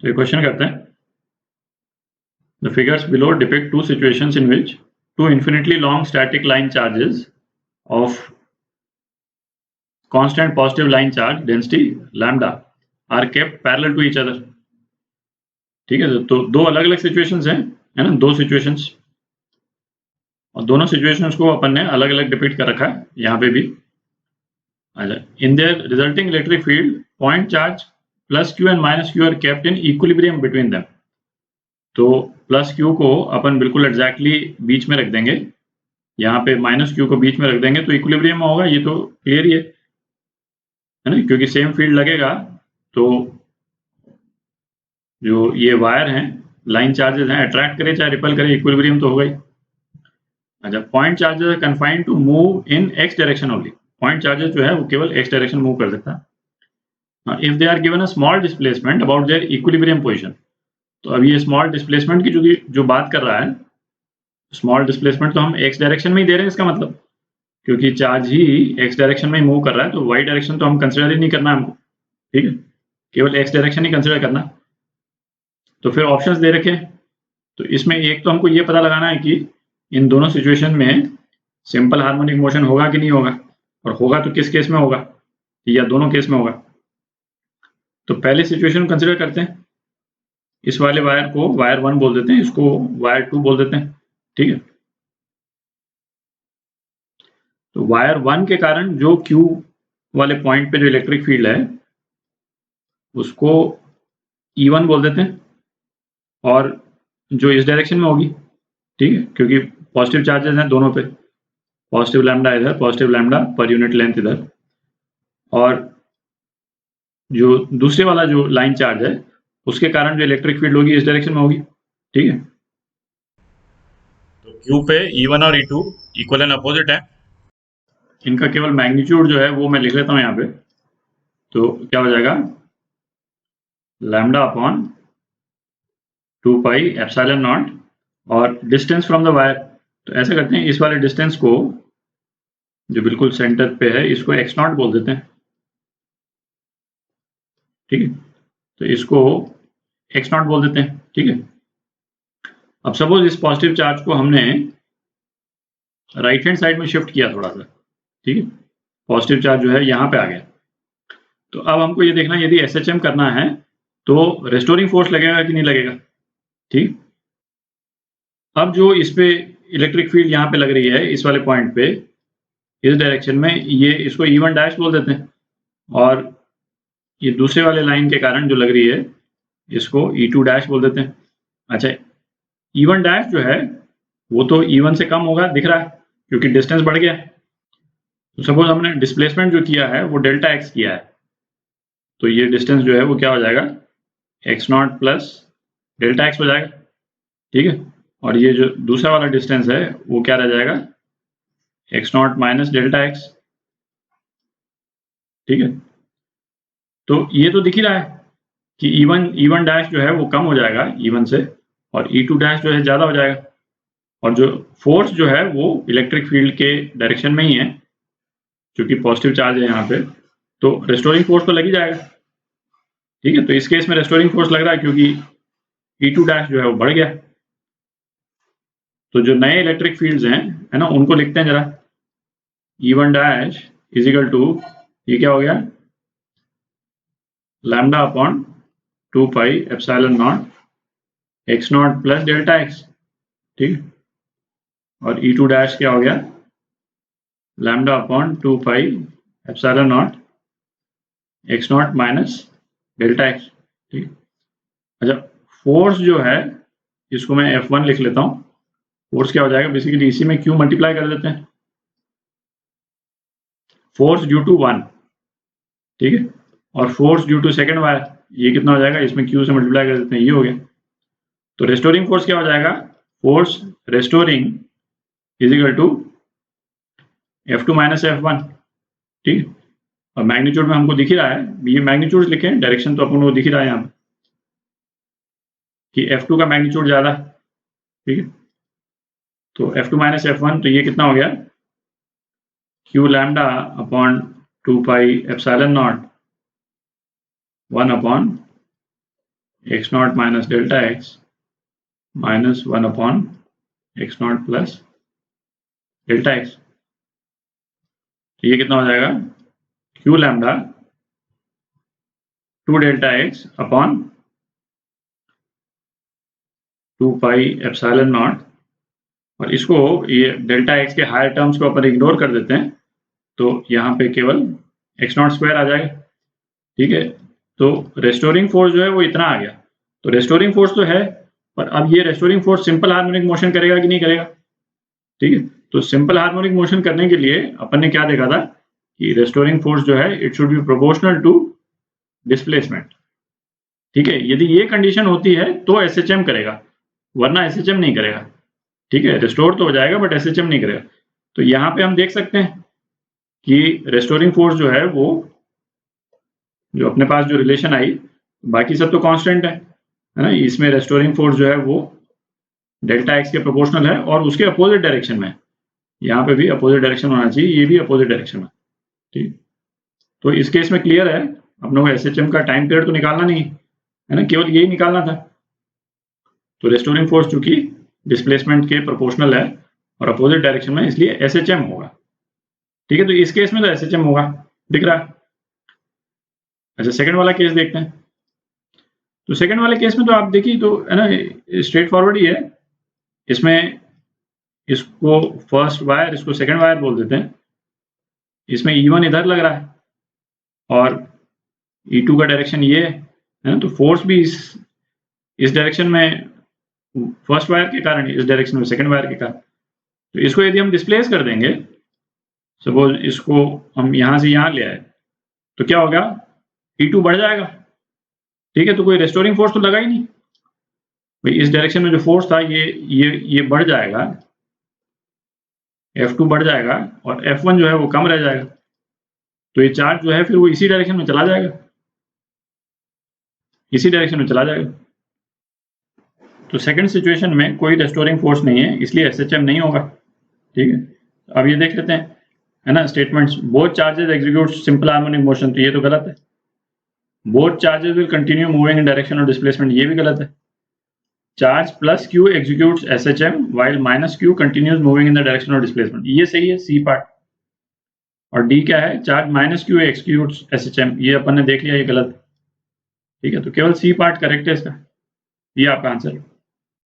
तो ये क्वेश्चन करते हैं, the figures below depict two situations in which two infinitely long static line charges of constant positive line charge density lambda are kept parallel to each other. ठीक है, तो दो अलग अलग सिचुएशंस हैं, है ना, दो सिचुएशंस, और दोनों सिचुएशंस को अपन ने अलग अलग डिपिक्ट कर रखा है यहाँ पे भी। In their resulting electric field point charge plus Q and minus Q R kept in equilibrium between them. तो प्लस क्यू को अपन बिल्कुल एग्जैक्टली बीच में रख देंगे, यहाँ पे माइनस क्यू को बीच में रख देंगे तो इक्विलिब्रियम होगा, ये तो क्लियर ही है ना, क्योंकि सेम फील्ड लगेगा तो जो ये वायर हैं, लाइन चार्जेस हैं, अट्रैक्ट करे चाहे रिपल करे, इक्विलिब्रियम तो होगा ही। अच्छा, point charges are confined to move in x direction only. Point charges जो है वो केवल एक्स डायरेक्शन मूव कर सकता है। If they are given a small displacement about their equilibrium position, तो अब ये स्मॉल डिस्प्लेसमेंट की जो बात कर रहा है, स्मॉल डिस्प्लेसमेंट तो हम एक्स डायरेक्शन में ही दे रहे हैं, इसका मतलब क्योंकि चार्ज ही एक्स डायरेक्शन में ही मूव कर रहा है तो वाई डायरेक्शन तो हम कंसिडर ही नहीं करना हमको, ठीक है, केवल एक्स डायरेक्शन ही कंसिडर करना। तो फिर ऑप्शंस दे रखे हैं, तो इसमें एक तो हमको ये पता लगाना है कि इन दोनों सिचुएशन में सिंपल हार्मोनिक मोशन होगा कि नहीं होगा, और होगा तो किस केस में होगा, या दोनों केस में होगा। तो पहले सिचुएशन कंसिडर करते हैं, इस वाले वायर को वायर 1 बोल देते हैं, इसको वायर 2 बोल देते हैं, ठीक है। तो वायर 1 के कारण जो Q वाले पॉइंट पे जो इलेक्ट्रिक फील्ड है उसको E1 बोल देते हैं, और जो इस डायरेक्शन में होगी, ठीक है, क्योंकि पॉजिटिव चार्जेस हैं दोनों पे, पॉजिटिव लैम्डा इधर, positive lambda per unit length इधर, और जो दूसरे वाला जो लाइन चार्ज है उसके कारण जो इलेक्ट्रिक फील्ड होगी इस डायरेक्शन में होगी, ठीक है। तो Q पे E1 और E2 इक्वल एंड अपोजिट है, इनका केवल मैग्नीट्यूड जो है वो मैं लिख लेता हूं यहाँ पे। तो क्या हो जाएगा, lambda upon 2 pi epsilon not, और डिस्टेंस फ्रॉम द वायर, तो ऐसे करते हैं, इस वाले डिस्टेंस को जो बिल्कुल सेंटर पे है इसको x नॉट बोल देते हैं, ठीक है, तो इसको x नॉट बोल देते हैं, ठीक है। अब सपोज इस पॉजिटिव चार्ज को हमने राइट हैंड साइड में शिफ्ट किया थोड़ा सा, ठीक है, पॉजिटिव चार्ज जो है यहाँ पे आ गया, तो अब हमको ये देखना यदि SHM करना है तो रेस्टोरिंग फोर्स लगेगा कि नहीं लगेगा, ठीक। अब जो इस पे इलेक्ट्रिक फील्ड यहाँ पे लग रही है इस वाले पॉइंट पे इस डायरेक्शन में, ये इसको E1 डैश बोल देते हैं, और ये दूसरे वाले लाइन के कारण जो लग रही है इसको E2 डैश बोल देते हैं। अच्छा, E1 डैश जो है वो तो E1 से कम होगा दिख रहा है क्योंकि डिस्टेंस बढ़ गया। तो सपोज हमने डिस्प्लेसमेंट जो किया है वो डेल्टा एक्स किया है, तो ये डिस्टेंस जो है वो क्या हो जाएगा, x not plus delta x हो जाएगा, ठीक है, और ये जो दूसरा वाला डिस्टेंस है वो क्या रह जाएगा, x not minus delta x, ठीक है। तो ये तो दिख ही रहा है कि E1 डैश जो है वो कम हो जाएगा E1 से, और E2 डैश जो है ज़्यादा हो जाएगा, और जो फोर्स जो है वो इलेक्ट्रिक फील्ड के डायरेक्शन में ही है क्योंकि पॉजिटिव चार्ज है यहाँ पे, तो रेस्टोरिंग फोर्स तो लग ही जाएगा, ठीक है। तो इस केस में रेस्टोरिंग फोर्स लग रहा है क्योंकि E2 डैश जो है वो बढ़ गया। तो जो नए इलेक्ट्रिक फील्ड्स हैं, है ना, उनको लिखते हैं जरा, E1 dash is equal to, ये क्या हो गया, lambda upon 2 pi epsilon not x not plus delta x, ठीक, और E2 डैश क्या हो गया, lambda upon 2 pi epsilon not x not minus delta x, ठीक। अच्छा, फोर्स जो है इसको मैं F1 लिख लेता हूँ, फोर्स क्या हो जाएगा, बेसिकली इसी में Q मल्टीप्लाई कर देते हैं, फोर्स ड्यू टू 1, ठीक है, और force due to second wire, ये कितना हो जाएगा, इसमें Q से मल्टीप्लाई कर देते हैं, ये हो गया। तो रेस्टोरिंग फोर्स क्या हो जाएगा, force restoring is equal to F2 minus F1, ठीक है, और मैग्नीट्यूड में हमको दिख ही रहा है, ये मैग्नीट्यूड लिखें, डायरेक्शन तो अपन को दिख ही रहा है यहाँ कि F2 का मैग्नीट्यूड ज़्यादा, ठीक है। तो F2 माइनस F1, तो ये कितना हो गया, Q lambda upon 2 pi epsilon not 1 upon x not minus delta x minus 1 upon x not plus delta x. तो ये कितना हो जाएगा, Q lambda 2 delta x upon 2 pi epsilon not, और इसको ये डेल्टा एक्स के हायर टर्म्स को अपन इग्नोर कर देते हैं, तो यहाँ पे केवल एक्स नॉट स्क्वायर आ जाएगा। ठीक है, तो रेस्टोरिंग फोर्स जो है वो इतना आ गया। तो रेस्टोरिंग फोर्स तो है, पर अब ये restoring force simple harmonic motion करेगा कि नहीं करेगा। ठीक है, तो सिंपल हार्मोनिक मोशन करने के लिए अपन ने क्या देखा था कि रेस्टोरिंग फोर्स जो है it should be proportional to displacement. ठीक है, यदि ये कंडीशन होती है तो एसएचएम करेगा, वरना एसएचएम नहीं करेगा। ठीक है, रिस्टोर तो हो जाएगा बट एसएचएम नहीं करेगा। तो यहाँ पे हम देख सकते हैं कि रेस्टोरिंग फोर्स जो है वो, जो अपने पास जो रिलेशन आई, बाकी सब तो कांस्टेंट है ना, इसमें रेस्टोरिंग फोर्स जो है वो डेल्टा एक्स के प्रोपोर्शनल है और उसके अपोजिट डायरेक्शन में। यहाँ पे भी अपोजिट डायरेक्शन होना चाहिए, ये भी अपोजिट डायरेक्शन में। ठीक, तो इस केस में क्लियर है, अपने को एसएचएम का टाइम पीरियड तो निकालना नहीं है ना, केवल यही निकालना था। तो रेस्टोरिंग फोर्स चूंकि डिस्प्लेसमेंट के प्रोपोर्शनल है और अपोजिट डायरेक्शन में, इसलिए एसएचएम होगा। ठीक है, तो इस केस में तो एसएचएम होगा, दिख रहा है। अच्छा, सेकंड वाला केस देखते हैं। तो सेकंड वाले केस में तो आप देखिए, तो है ना, स्ट्रेट फॉरवर्ड ही है। इसमें इसको फर्स्ट वायर, इसको सेकंड वायर बोल देते हैं। इसमें E1 इधर लग रहा है और E2 का डायरेक्शन ये है ना, तो फोर्स भी इस डायरेक्शन में फर्स्ट वायर के कारण, इस डायरेक्शन में सेकंड वायर के कारण। तो इसको यदि हम डिस्प्लेस कर देंगे, सपोज इसको हम यहाँ से यहाँ ले आए, तो क्या होगा, E2 बढ़ जाएगा। ठीक है, तो कोई रेस्टोरिंग फोर्स तो लगा ही नहीं भाई। इस डायरेक्शन में जो फोर्स था ये बढ़ जाएगा, F2 बढ़ जाएगा और F1 जो है वो कम रह जाएगा। तो ये चार्ज जो है फिर वो इसी डायरेक्शन में चला जाएगा, इसी डायरेक्शन में चला जाएगा। तो सेकंड सिचुएशन में कोई रेस्टोरिंग फोर्स नहीं है, इसलिए एसएचएम नहीं होगा। ठीक है, अब ये देख लेते हैं, है ना, statements, both charges execute simple harmonic motion, तो ये तो गलत है। Both charges will continue moving in direction of displacement, ये भी गलत है। Charge plus Q executes SHM while minus Q continues moving in the direction of displacement, ये सही है, सी पार्ट। और डी क्या है, charge minus Q executes SHM, ये अपन ने देख लिया, ये गलत है। ठीक है, तो केवल सी पार्ट करेक्ट है इसका, ये आपका आंसर।